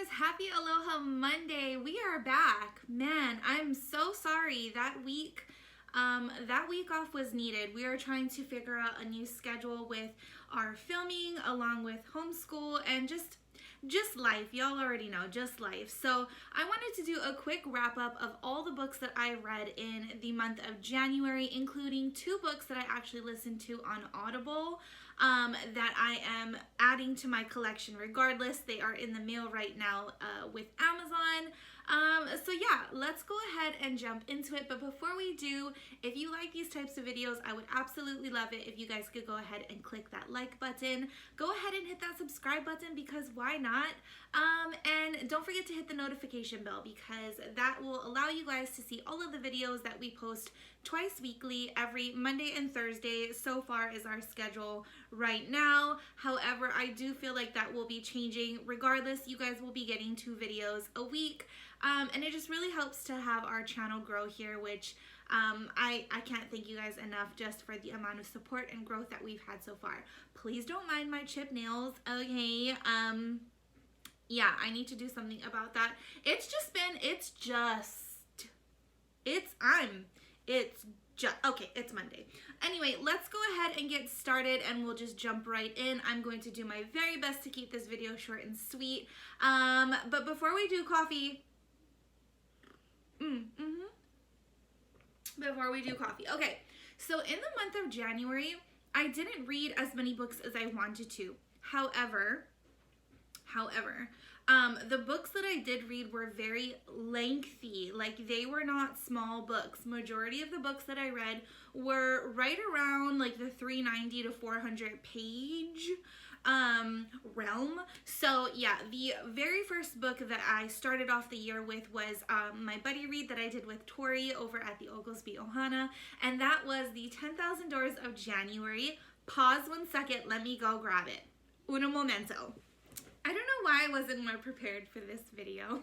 guys, happy Aloha Monday. We are back. Man, I'm so sorry. That week off was needed. We are trying to figure out a new schedule with our filming along with homeschool and just life. Y'all already know, just life. So I wanted to do a quick wrap up of all the books that I read in the month of January, including 2 books that I actually listened to on Audible that I am adding to my collection regardless. They are in the mail right now with Amazon. So yeah, let's go ahead and jump into it. But before we do, if you like these types of videos, I would absolutely love it if you guys could go ahead and click that like button. Go ahead and hit that subscribe button because why not? And don't forget to hit the notification bell because that will allow you guys to see all of the videos that we post twice weekly, every Monday and Thursday. So far is our schedule right now. However, I do feel like that will be changing. Regardless, you guys will be getting 2 videos a week. And it just really helps to have our channel grow here, which I can't thank you guys enough just for the amount of support and growth that we've had so far. Please don't mind my chipped nails, okay? Yeah, I need to do something about that. Okay, it's Monday. Anyway, let's go ahead and get started and we'll just jump right in. I'm going to do my very best to keep this video short and sweet. But before we do coffee, okay, so in the month of January, I didn't read as many books as I wanted to. However, the books that I did read were very lengthy. Like, they were not small books. Majority of the books that I read were right around like the 390 to 400 page realm. So yeah, the very first book that I started off the year with was my buddy read that I did with Tori over at the Oglesby OHANA, and that was the 10,000 Doors of January. Pause 1 second, let me go grab it. Uno momento. I don't know why I wasn't more prepared for this video.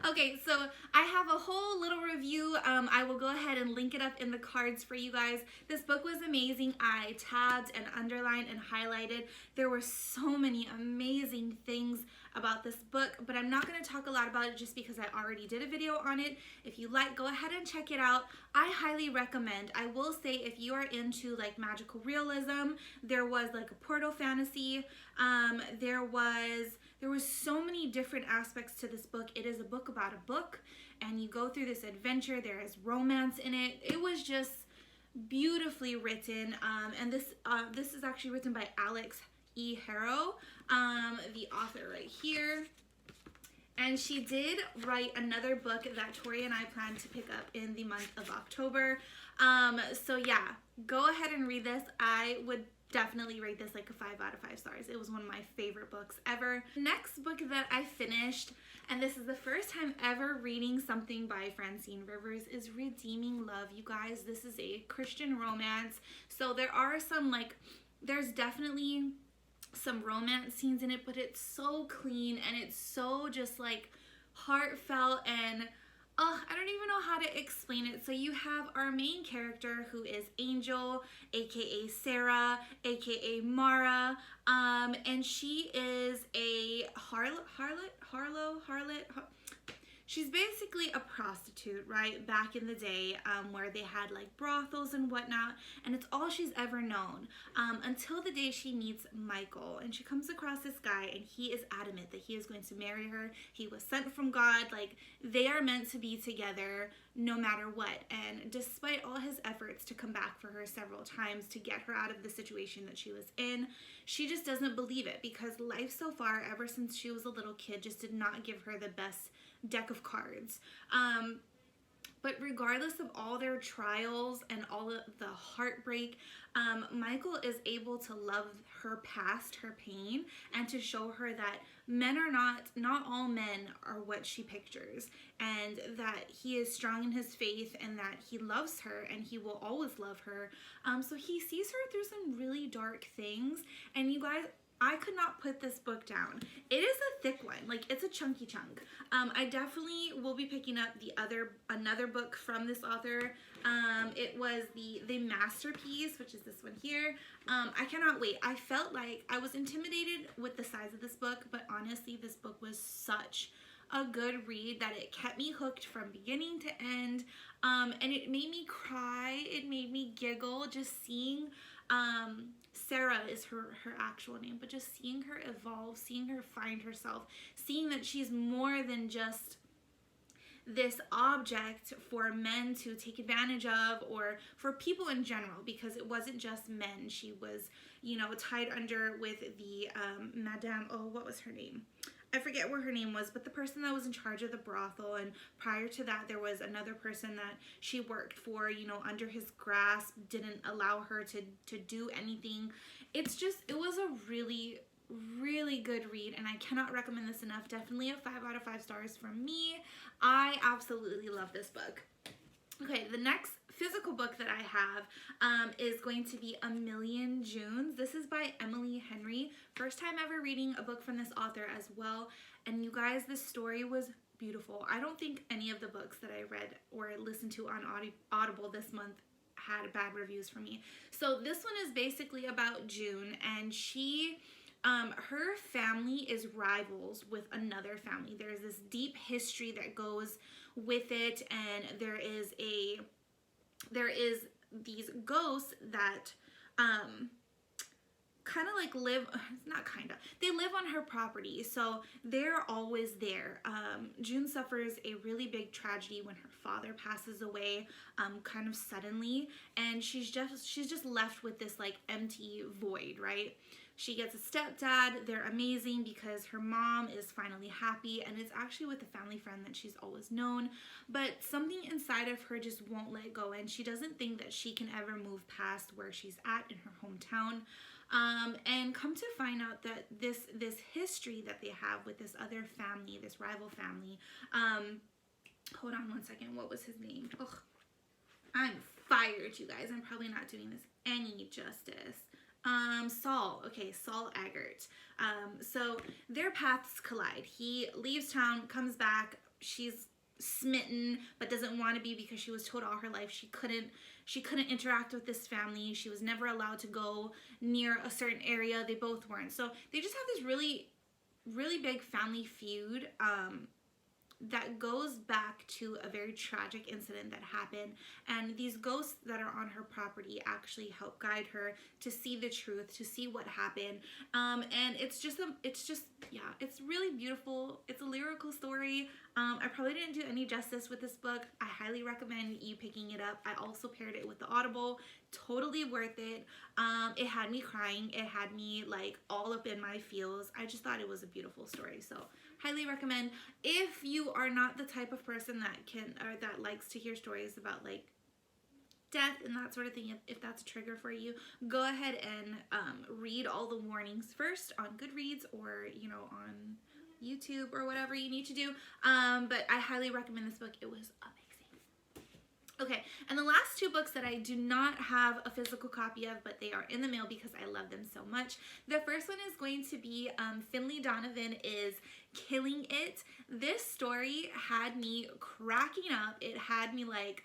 Okay, so I have a whole little review. I will go ahead and link it up in the cards for you guys. This book was amazing. I tabbed and underlined and highlighted. There were so many amazing things about this book, but I'm not going to talk a lot about it just because I already did a video on it. If you like, go ahead and check it out. I highly recommend. I will say if you are into like magical realism, there was like a portal fantasy. There was so many different aspects to this book. It is a book about a book, and you go through this adventure. There is romance in it. It was just beautifully written, and this is actually written by Alex E. Harrow, the author right here. And she did write another book that Tori and I plan to pick up in the month of October. So yeah, go ahead and read this. I would definitely rate this like a 5 out of 5 stars. It was one of my favorite books ever. Next book that I finished, and this is the first time ever reading something by Francine Rivers, is Redeeming Love. You guys, this is a Christian romance. So there are there's definitely some romance scenes in it, but it's so clean and it's so just like heartfelt, and I don't even know how to explain it. So you have our main character who is Angel, aka Sarah, aka Mara, and she is a harlot. She's basically a prostitute, right? Back in the day, where they had like brothels and whatnot, and it's all she's ever known until the day she meets Michael, and she comes across this guy, and he is adamant that he is going to marry her. He was sent from God. Like, they are meant to be together no matter what. And despite all his efforts to come back for her several times to get her out of the situation that she was in, she just doesn't believe it because life so far, ever since she was a little kid, just did not give her the best deck of cards. But regardless of all their trials and all of the heartbreak, Michael is able to love her past her pain and to show her that men are not all men are what she pictures, and that he is strong in his faith and that he loves her and he will always love her. So he sees her through some really dark things, and you guys, I could not put this book down. It is a thick one, like it's a chunky chunk. I definitely will be picking up another book from this author. It was the Masterpiece, which is this one here. I cannot wait. I felt like I was intimidated with the size of this book, but honestly, this book was such a good read that it kept me hooked from beginning to end. And it made me cry. It made me giggle just seeing Sarah is her actual name, but just seeing her evolve, seeing her find herself, seeing that she's more than just this object for men to take advantage of, or for people in general, because it wasn't just men. She was, you know, tied under with the Madame, oh, what was her name? I forget what her name was, but the person that was in charge of the brothel, and prior to that there was another person that she worked for, you know, under his grasp, didn't allow her to do anything. It's just, it was a really, really good read, and I cannot recommend this enough. Definitely a 5 out of 5 stars from me. I absolutely love this book. Okay, the next physical book that I have is going to be A Million Junes. This is by Emily Henry. First time ever reading a book from this author as well. And you guys, this story was beautiful. I don't think any of the books that I read or listened to on Audible this month had bad reviews for me. So this one is basically about June, and she... her family is rivals with another family. There's this deep history that goes with it, and there is these ghosts that kind of like live, not kind of, they live on her property, so they're always there. June suffers a really big tragedy when her father passes away kind of suddenly, and she's just left with this like empty void, right? She gets a stepdad. They're amazing because her mom is finally happy, and it's actually with a family friend that she's always known, but something inside of her just won't let go, and she doesn't think that she can ever move past where she's at in her hometown. And come to find out that this history that they have with this other family, this rival family, hold on one second, what was his name? Ugh, I'm fired, you guys. I'm probably not doing this any justice. Saul. Okay, Saul Eggert. So their paths collide. He leaves town, comes back. She's smitten, but doesn't want to be because she was told all her life she couldn't interact with this family. She was never allowed to go near a certain area. They both weren't. So they just have this really, really big family feud that goes back to a very tragic incident that happened, and these ghosts that are on her property actually help guide her to see the truth, to see what happened. And it's really beautiful. It's a lyrical story. I probably didn't do any justice with this book. I highly recommend you picking it up. I also paired it with the Audible. Totally worth it. It had me crying. It had me like all up in my feels. I just thought it was a beautiful story. So highly recommend. If you are not the type of person that likes to hear stories about like death and that sort of thing, if that's a trigger for you, go ahead and read all the warnings first on Goodreads, or you know, on YouTube or whatever you need to do. But I highly recommend this book. It was amazing. Okay, and the last two books that I do not have a physical copy of, but they are in the mail because I love them so much. The first one is going to be Finlay Donovan is Killing It. This story had me cracking up. It had me like,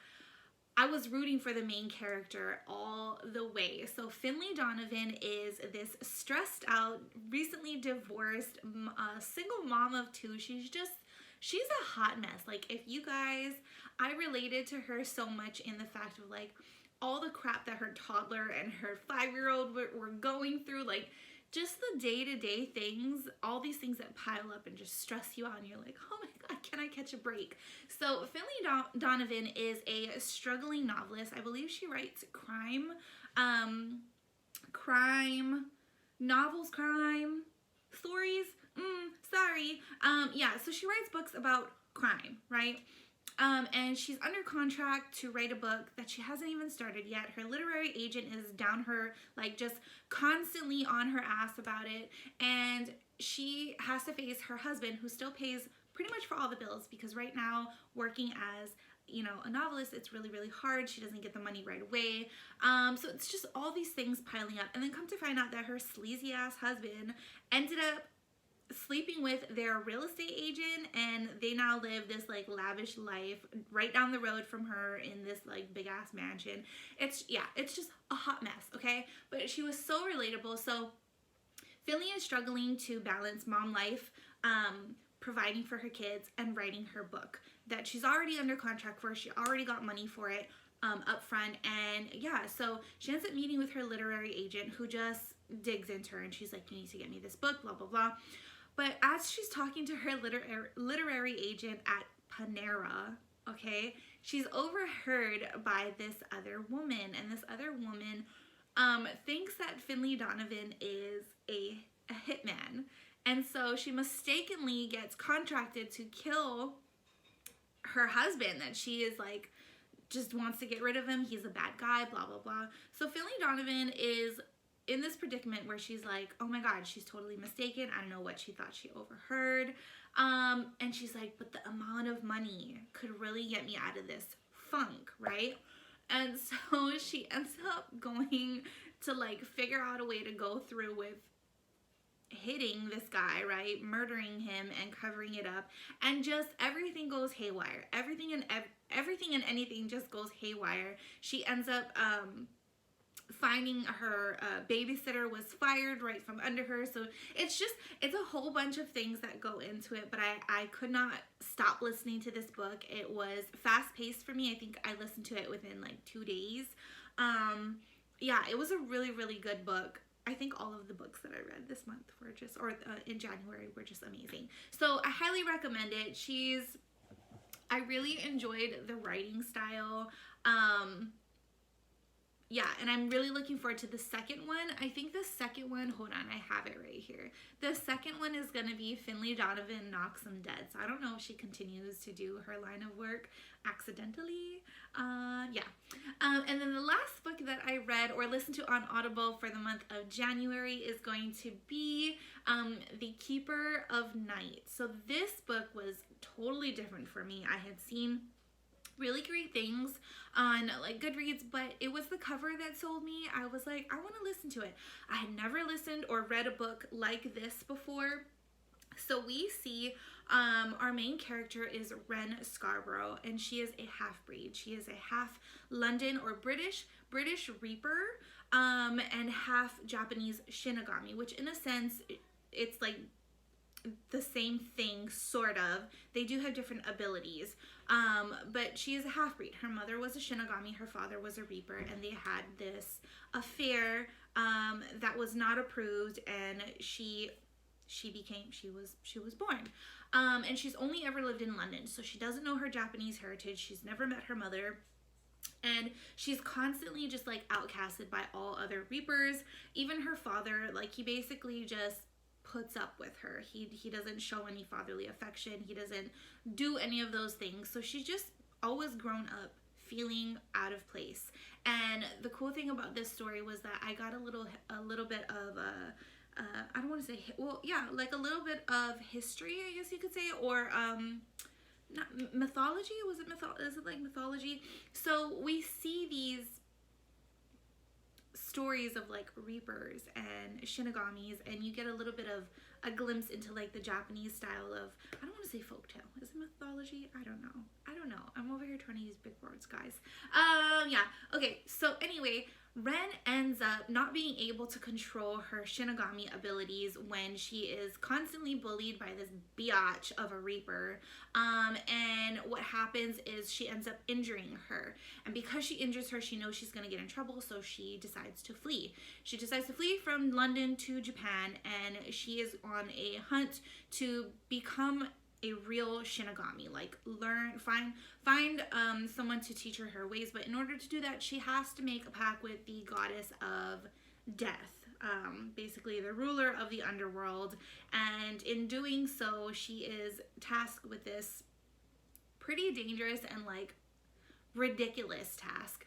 I was rooting for the main character all the way. So Finlay Donovan is this stressed out, recently divorced, single mom of 2. She's a hot mess. Like, if you guys, I related to her so much in the fact of like all the crap that her toddler and her 5-year-old were going through, like just the day-to-day things, all these things that pile up and just stress you out, and you're like, oh my God, can I catch a break? So Finlay Donovan is a struggling novelist. I believe she writes crime novels, crime stories. Sorry. Yeah, so she writes books about crime, right? And she's under contract to write a book that she hasn't even started yet. Her literary agent is down her, like just constantly on her ass about it. And she has to face her husband, who still pays pretty much for all the bills, because right now working as, you know, a novelist, it's really, really hard. She doesn't get the money right away. So it's just all these things piling up. And then come to find out that her sleazy ass husband ended up sleeping with their real estate agent, and they now live this like lavish life right down the road from her in this like big ass mansion. It's just a hot mess, okay? But she was so relatable. So Finlay is struggling to balance mom life, providing for her kids, and writing her book that she's already under contract for. She already got money for it up front. And yeah, so she ends up meeting with her literary agent, who just digs into her, and she's like, you need to get me this book, blah, blah, blah. But as she's talking to her literary agent at Panera, okay, she's overheard by this other woman, and this other woman thinks that Finlay Donovan is a hitman. And so she mistakenly gets contracted to kill her husband, that she is like, just wants to get rid of him. He's a bad guy, blah, blah, blah. So Finlay Donovan is in this predicament where she's like, oh my God, she's totally mistaken. I don't know what she thought she overheard. And she's like, but the amount of money could really get me out of this funk, right? And so she ends up going to like figure out a way to go through with hitting this guy, right? Murdering him and covering it up. And just everything goes haywire. Everything and anything just goes haywire. She ends up finding her babysitter was fired right from under her. So it's a whole bunch of things that go into it, but I could not stop listening to this book. It was fast paced for me. I think I listened to it within like 2 days. Yeah, it was a really, really good book. I think all of the books that I read this month were just, or in January, were just amazing. So I highly recommend it. I really enjoyed the writing style. Yeah, and I'm really looking forward to the second one. I think the second one, hold on, I have it right here. The second one is going to be Finlay Donovan Knocks 'Em Dead. So I don't know if she continues to do her line of work accidentally. Yeah. And then the last book that I read or listened to on Audible for the month of January is going to be The Keeper of Night. So this book was totally different for me. I had seen really great things on like Goodreads, but it was the cover that sold me. I was like, I want to listen to it. I had never listened or read a book like this before. So we see our main character is Wren Scarborough, and she is a half-breed. She is a half London or British Reaper, and half Japanese Shinigami, which in a sense, it's like the same thing, sort of. They do have different abilities, but she is a half-breed. Her mother was a Shinigami, her father was a Reaper, and they had this affair that was not approved, and she was born. And she's only ever lived in London, so she doesn't know her Japanese heritage. She's never met her mother. And she's constantly just like outcasted by all other Reapers. Even her father, like, he basically just puts up with her. He doesn't show any fatherly affection. He doesn't do any of those things. So she's just always grown up feeling out of place. And the cool thing about this story was that I got a little bit of I don't want to say, well, yeah, like a little bit of history, I guess you could say, or not mythology. Is it like mythology? So we see these stories of like Reapers and Shinigamis, and you get a little bit of a glimpse into like the Japanese style of, I don't want to say folktale. Is it mythology? I don't know. I'm over here trying to use big words, guys. Yeah. Okay. So anyway, Wren ends up not being able to control her Shinigami abilities when she is constantly bullied by this biatch of a Reaper. And what happens is she ends up injuring her. And because she injures her, she knows she's going to get in trouble, so she decides to flee. She decides to flee from London to Japan, and she is on a hunt to become a real Shinigami, like find someone to teach her ways. But in order to do that, she has to make a pact with the goddess of death, basically the ruler of the underworld. And in doing so, she is tasked with this pretty dangerous and like ridiculous task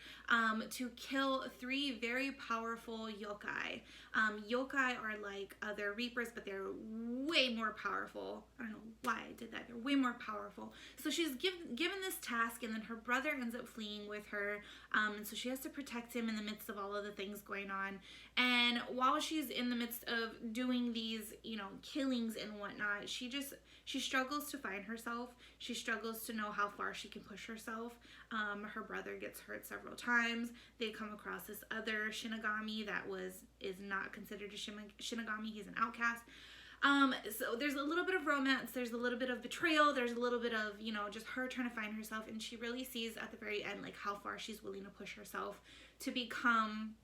to kill 3 very powerful yokai. Yokai are like other reapers, but they're way more powerful. I don't know why I did that. They're way more powerful. So she's given this task, and then her brother ends up fleeing with her, and so she has to protect him in the midst of all of the things going on. And while she's in the midst of doing these, you know, killings and whatnot, she struggles to find herself. She struggles to know how far she can push herself. Her brother gets hurt several times. They come across this other Shinigami that is not considered a Shinigami. He's an outcast. So there's a little bit of romance, there's a little bit of betrayal, there's a little bit of, you know, just her trying to find herself, and she really sees at the very end like how far she's willing to push herself to become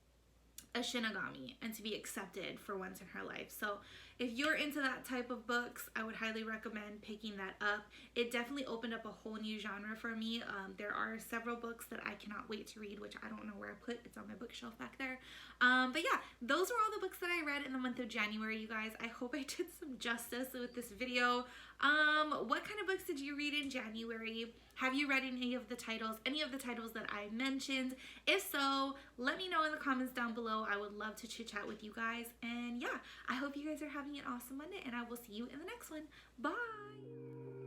a Shinigami and to be accepted for once in her life. So if you're into that type of books, I would highly recommend picking that up. It definitely opened up a whole new genre for me. There are several books that I cannot wait to read, which I don't know where I put. It's on my bookshelf back there. But yeah, those are all the books that I read in the month of January, you guys. I hope I did some justice with this video. What kind of books did you read in January? Have you read any of the titles that I mentioned? If so, let me know in the comments down below. I would love to chit chat with you guys. And yeah, I hope you guys are having an awesome Monday, and I will see you in the next one. Bye!